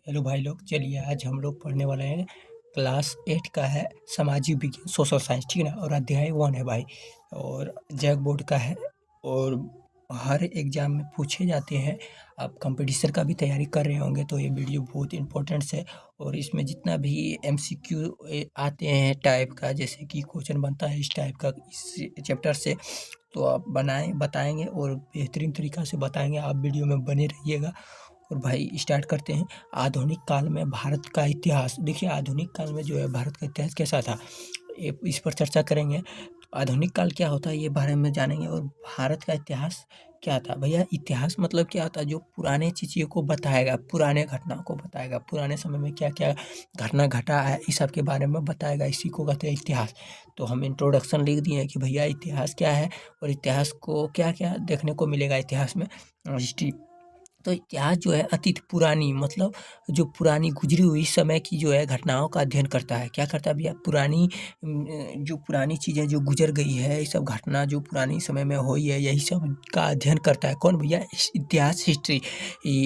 Hello भाई लोग, चलिए आज हम लोग पढ़ने वाले हैं। क्लास 8 का है सामाजिक विज्ञान सोशल साइंस, ठीक है ना। और अध्याय 1 है भाई, और जैक बोर्ड का है। और हर एग्जाम में पूछे जाते हैं। आप कंपटीशन का भी तैयारी कर रहे होंगे तो ये वीडियो बहुत इंपॉर्टेंट है। और इसमें जितना भी एमसीक्यू आते हैं टाइप का, जैसे कि क्वेश्चन बनता है इस टाइप का इस चैप्टर से, तो आप बताएंगे और बेहतरीन तरीक़ा से बताएंगे। आप वीडियो में बने रहिएगा। और भाई स्टार्ट करते हैं। आधुनिक काल में भारत का इतिहास। देखिए, आधुनिक काल में जो है भारत का इतिहास कैसा था, ये इस पर चर्चा करेंगे। आधुनिक काल क्या होता है ये बारे में जानेंगे। और भारत का इतिहास क्या था। भैया, इतिहास मतलब क्या होता है? जो पुराने चीज़ों को बताएगा, पुराने घटनाओं को बताएगा, पुराने समय में क्या क्या घटना घटा है, इस सब के बारे में बताएगा। इसी को कहते हैं इतिहास। तो हम इंट्रोडक्शन लिख दिए हैं कि भैया इतिहास क्या है और इतिहास को क्या क्या देखने को मिलेगा इतिहास में। हिस्ट्री, तो इतिहास जो है अतीत पुरानी, मतलब जो पुरानी गुजरी हुई समय की जो है घटनाओं का अध्ययन करता है। क्या करता है भैया? पुरानी जो पुरानी चीज़ें जो गुजर गई है, ये सब घटना जो पुरानी समय में हुई है, यही सब का अध्ययन करता है। कौन भैया? इतिहास, हिस्ट्री।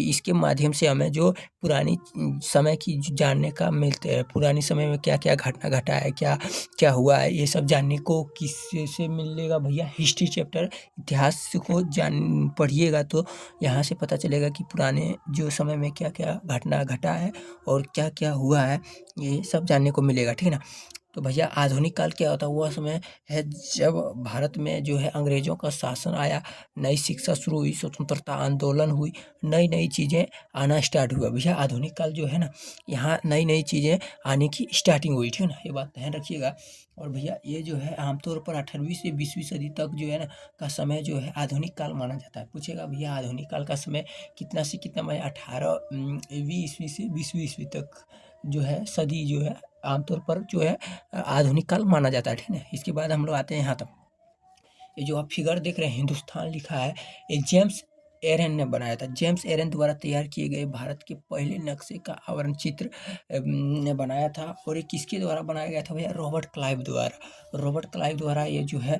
इसके माध्यम से हमें जो पुरानी समय की जानने का मिलते हैं। पुरानी समय में क्या क्या घटना घटा है, क्या क्या हुआ है, ये सब जानने को किससे मिलेगा भैया? History chapter. इतिहास को जान पढ़िएगा तो यहाँ से पता चलेगा कि पुराने जो समय में क्या क्या घटना घटा है और क्या क्या हुआ है, ये सब जानने को मिलेगा, ठीक है ना। तो भैया, आधुनिक काल क्या होता है? वह समय है जब भारत में जो है अंग्रेजों का शासन आया, नई शिक्षा शुरू हुई, स्वतंत्रता आंदोलन हुई, नई नई चीज़ें आना स्टार्ट हुआ। भैया, आधुनिक काल जो है ना, यहाँ नई नई चीज़ें आने की स्टार्टिंग हुई, ठीक है ना। ये बात ध्यान रखिएगा। और भैया, ये जो है आमतौर पर 18वीं से 20वीं सदी तक जो है ना का समय जो है आधुनिक काल माना जाता है। पूछेगा भैया आधुनिक काल का समय कितना से कितना में? 18वीं ईस्वी से 20वीं ईस्वी तक जो है सदी जो है आमतौर पर जो है आधुनिक काल माना जाता है, ठीक है ना। इसके बाद हम लोग आते हैं यहाँ तक। ये जो आप फिगर देख रहे हैं, हिंदुस्तान लिखा है, ये जेम्स एरन ने बनाया था। जेम्स एरन द्वारा तैयार किए गए भारत के पहले नक्शे का आवरण चित्र ने बनाया था। और ये किसके द्वारा बनाया गया था भैया? रॉबर्ट क्लाइव द्वारा। रॉबर्ट क्लाइव द्वारा ये जो है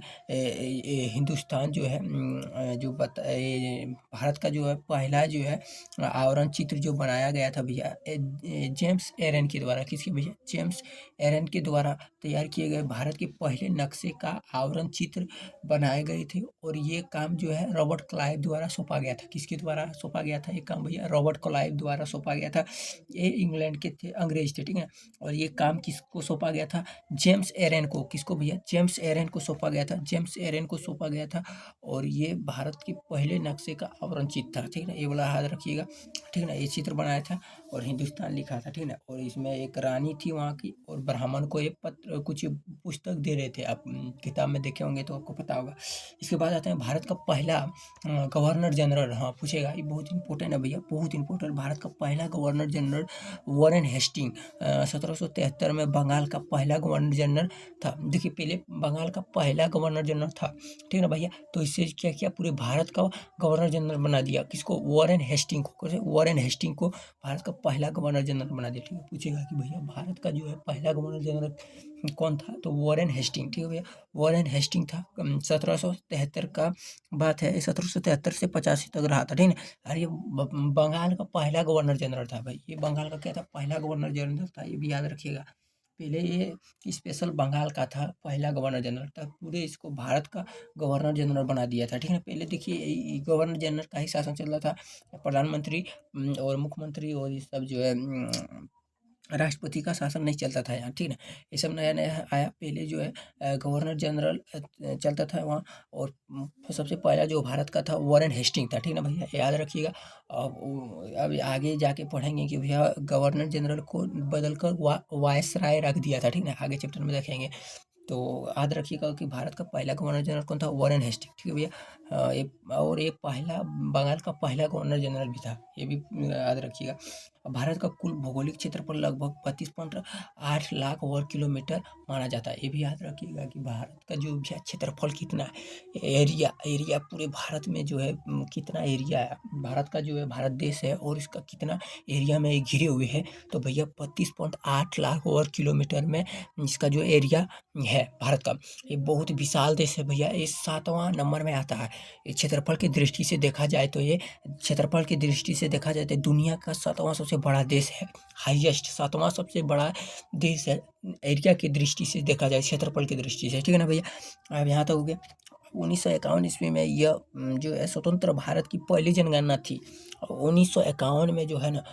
हिंदुस्तान जो है भारत का जो है पहला जो है आवरण चित्र जो बनाया गया था भैया, जेम्स एरन के द्वारा। किसके भैया? जेम्स एरन के द्वारा तैयार किए गए भारत के पहले नक्शे का आवरण चित्र बनाए गए थे। और ये काम जो है रॉबर्ट क्लाइव द्वारा सौंपा गया था। किसके द्वारा सौंपा गया था ये काम भैया? रॉबर्ट क्लाइव द्वारा सौंपा गया था। ये इंग्लैंड के थे, अंग्रेज थे, ठीक है। और ये काम किसको सौंपा गया था? जेम्स एरन को। किसको भैया? जेम्स एरन को सौंपा गया था। जेम्स एरन को सौंपा गया था। और ये भारत के पहले नक्शे का आवरण चित्र था, ठीक है ना। ये वाला याद रखिएगा, ठीक है ना। ये चित्र बनाया था और हिंदुस्तान लिखा था, ठीक है ना। और इसमें एक रानी थी वहाँ की, और ब्राह्मण को एक पत्र कुछ पुस्तक दे रहे थे। आप किताब में देखे होंगे तो आपको पता होगा। इसके बाद आते हैं भारत का पहला गवर्नर जनरल। हाँ, पूछेगा, ये बहुत इंपॉर्टेंट है भैया, बहुत इंपॉर्टेंट। भारत का पहला गवर्नर जनरल वॉरेन हेस्टिंग 1773 में बंगाल का पहला गवर्नर जनरल था। देखिए, पहले बंगाल का पहला गवर्नर जनरल था, ठीक है ना भैया। तो इससे क्या किया? पूरे भारत का गवर्नर जनरल बना दिया। किसको? वॉरेन हेस्टिंग को। वॉरेन हेस्टिंग को भारत का पहला गवर्नर जनरल बना दिया, ठीक है। पूछेगा कि भैया भारत का जो है पहला गवर्नर जनरल कौन था? तो वॉरेन हेस्टिंग, ठीक है भैया। वॉरेन हेस्टिंग था। 1773 का बात है, 1773 से 85 तक रहा था, ठीक है। और ये बंगाल का पहला गवर्नर जनरल था भाई। ये बंगाल का क्या था? पहला गवर्नर जनरल था। ये भी याद रखिएगा। पहले ये स्पेशल बंगाल का था, पहला गवर्नर जनरल था। पूरे इसको भारत का गवर्नर जनरल बना दिया था, ठीक है। पहले देखिए गवर्नर जनरल का ही शासन चल रहा था। प्रधानमंत्री और मुख्यमंत्री और ये सब जो है राष्ट्रपति का शासन नहीं चलता था यहाँ, ठीक है ना। ये सब नया नया आया। पहले जो है गवर्नर जनरल चलता था वहाँ। और सबसे पहला जो भारत का था वॉरेन हेस्टिंग था, ठीक है ना भैया, याद रखिएगा। अब आगे जाके पढ़ेंगे कि भैया गवर्नर जनरल को बदल कर वायसराय रख दिया था, ठीक है ना। आगे चैप्टर में देखेंगे। तो याद रखिएगा कि भारत का पहला गवर्नर जनरल कौन था? वॉरेन हेस्टिंग, ठीक है भैया। ये पहला बंगाल का पहला गवर्नर जनरल भी था, ये भी याद रखिएगा। भारत का कुल भौगोलिक क्षेत्रफल लगभग 32.8 लाख वर्ग किलोमीटर माना जाता है। ये भी याद रखिएगा कि भारत का जो भी क्षेत्रफल कितना है, एरिया पूरे भारत में जो है कितना एरिया है भारत का, जो है भारत देश है और इसका कितना एरिया में घिरे हुए है। तो भैया 32.8 लाख वर्ग किलोमीटर में इसका जो एरिया है भारत का। ये बहुत विशाल देश है भैया। ये 7वां नंबर में आता है। ये क्षेत्रफल की दृष्टि से देखा जाए तो, ये क्षेत्रफल की दृष्टि से देखा जाए तो दुनिया का 7वां सबसे सबसे बड़ा देश है, हाईएस्ट 7वां सबसे बड़ा देश है एरिया की दृष्टि से देखा जाए, क्षेत्रफल की दृष्टि से, ठीक है ना भैया। अब यहाँ तक हो गया। 1951 ईस्वी में यह जो है स्वतंत्र भारत की पहली जनगणना थी। 1951 में जो है ना,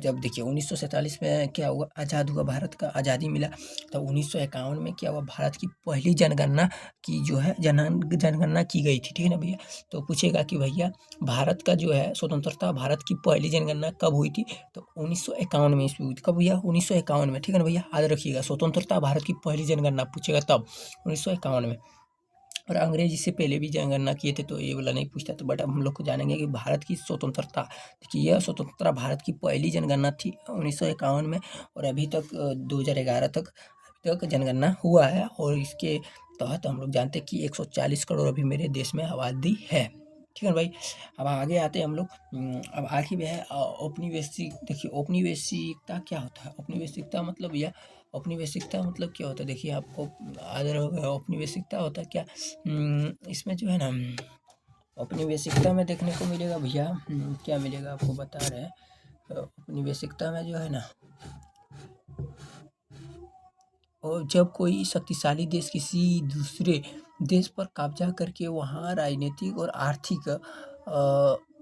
जब देखिए 1947 में क्या हुआ, आज़ाद हुआ, भारत का आज़ादी मिला, तो 1951 में क्या हुआ, भारत की पहली जनगणना की जो है जनगणना की गई थी, ठीक है ना भैया। तो पूछेगा कि भैया भारत का जो है स्वतंत्रता, भारत की पहली जनगणना कब हुई थी, तो 1951 में ईस्वी हुई थी। कब भैया, 1951 में, ठीक है ना भैया, याद रखिएगा, स्वतंत्रता भारत की पहली जनगणना पूछेगा तब 1951 में। और अंग्रेज इससे पहले भी जनगणना किए थे, तो ये वाला नहीं पूछता, तो बट अब हम लोग को जानेंगे कि भारत की स्वतंत्रता, देखिए यह स्वतंत्रता भारत की पहली जनगणना थी 1951 में, और अभी तक 2011 तक जनगणना हुआ है। और इसके तहत हम लोग जानते हैं कि 140 करोड़ अभी मेरे देश में आबादी है, ठीक है भाई। अब आगे आते हैं हम लोग। अब आखिर में है औपनिवेशिक। देखिए औपनिवेशिकता क्या होता है, औपनिवेशिकता मतलब यह, औपनिवेशिकता मतलब क्या होता है, देखिए आपको आदर होगा, औपनिवेशिकता होता है क्या, इसमें जो है ना, औपनिवेशिकता में देखने को मिलेगा भैया, क्या मिलेगा आपको बता रहे हैं। औपनिवेशिकता में जो है ना, और जब कोई शक्तिशाली देश किसी दूसरे देश पर कब्जा करके वहाँ राजनीतिक और आर्थिक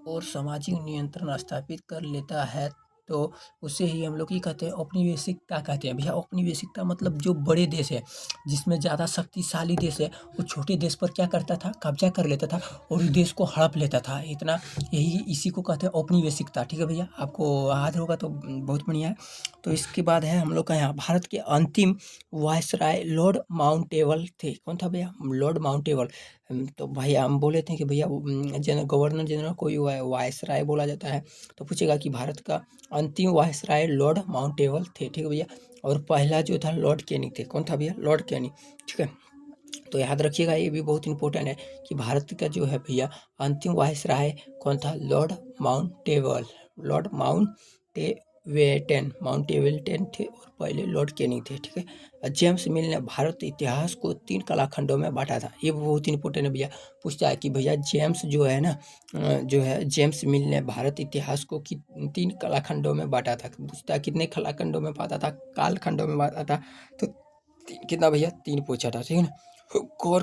और सामाजिक नियंत्रण स्थापित कर लेता है, तो उसे ही हम लोग ये कहते हैं, औपनिवेशिकता कहते हैं भैया। औपनिवेशिकता मतलब जो बड़े देश है, जिसमें ज़्यादा शक्तिशाली देश है, वो छोटे देश पर क्या करता था, कब्जा कर लेता था और उस देश को हड़प लेता था, इतना, यही इसी को कहते हैं औपनिवेशिकता, ठीक है भैया। आपको याद होगा तो बहुत बढ़िया है। तो इसके बाद है हम लोग का यहाँ भारत के अंतिम वायसराय लॉर्ड माउंटेबल थे। कौन था भैया, लॉर्ड माउंटेबल। तो भैया हम बोले थे कि भैया गवर्नर जनरल को ही वायसराय बोला जाता है। तो पूछेगा कि भारत का अंतिम वायसराय लॉर्ड माउंटेबल थे, ठीक है भैया। और पहला जो था लॉर्ड कैनिंग थे। कौन था भैया, लॉर्ड कैनिंग, ठीक है। तो याद रखिएगा, ये भी बहुत इंपॉर्टेंट है कि भारत का जो है भैया अंतिम वायसराय कौन था, लॉर्ड माउंटेबल, लॉर्ड माउंटेबेल्टन थे, और पहले लॉर्ड कैनिंग थे, ठीक है। जेम्स मिल ने भारत इतिहास को 3 कलाखंडों में बांटा था। ये बहुत इंपॉर्टेंट है भैया, पूछता है कि भैया जेम्स जो है ना, जो है जेम्स मिल ने भारत इतिहास को 3 कलाखंडों में बांटा था। पूछता है कितने कलाखंडों में बांटा था, कालखंडों में बांटा था, तो कितना भैया, 3 पूछा था, ठीक है ना।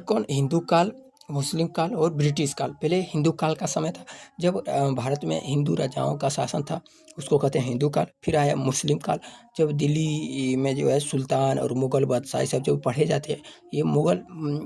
कौन, हिंदू काल, मुस्लिम काल और ब्रिटिश काल। पहले हिंदू काल का समय था, जब भारत में हिंदू राजाओं का शासन था, उसको कहते हैं हिंदू काल। फिर आया मुस्लिम काल, जब दिल्ली में जो है सुल्तान और मुगल बादशाह सब जो पढ़े जाते हैं, ये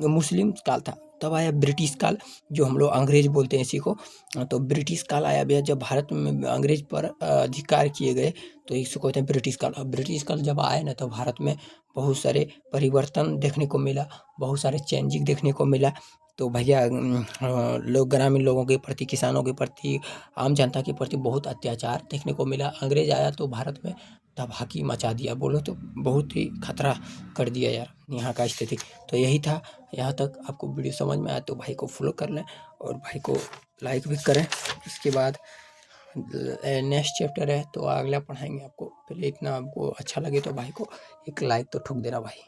मुस्लिम काल था। तब आया ब्रिटिश काल, जो हम लोग अंग्रेज बोलते हैं इसी को। तो ब्रिटिश काल आया भैया, जब भारत में अंग्रेज पर अधिकार किए गए, तो इसको कहते हैं ब्रिटिश काल। और ब्रिटिश काल जब आए ना, तो भारत में बहुत सारे परिवर्तन देखने को मिला, बहुत सारे चेंजिंग देखने को मिला। तो भैया लोग, ग्रामीण लोगों के प्रति, किसानों के प्रति, आम जनता के प्रति बहुत अत्याचार देखने को मिला। अंग्रेज आया तो भारत में तबाही मचा दिया, बोलो तो बहुत ही खतरा कर दिया यार यहाँ का स्थिति। तो यही था। यहाँ तक आपको वीडियो समझ में आया तो भाई को फॉलो कर लें और भाई को लाइक भी करें। इसके बाद नेक्स्ट चैप्टर है तो अगला पढ़ाएंगे आपको। पहले इतना आपको अच्छा लगे तो भाई को एक लाइक तो ठोक देना भाई।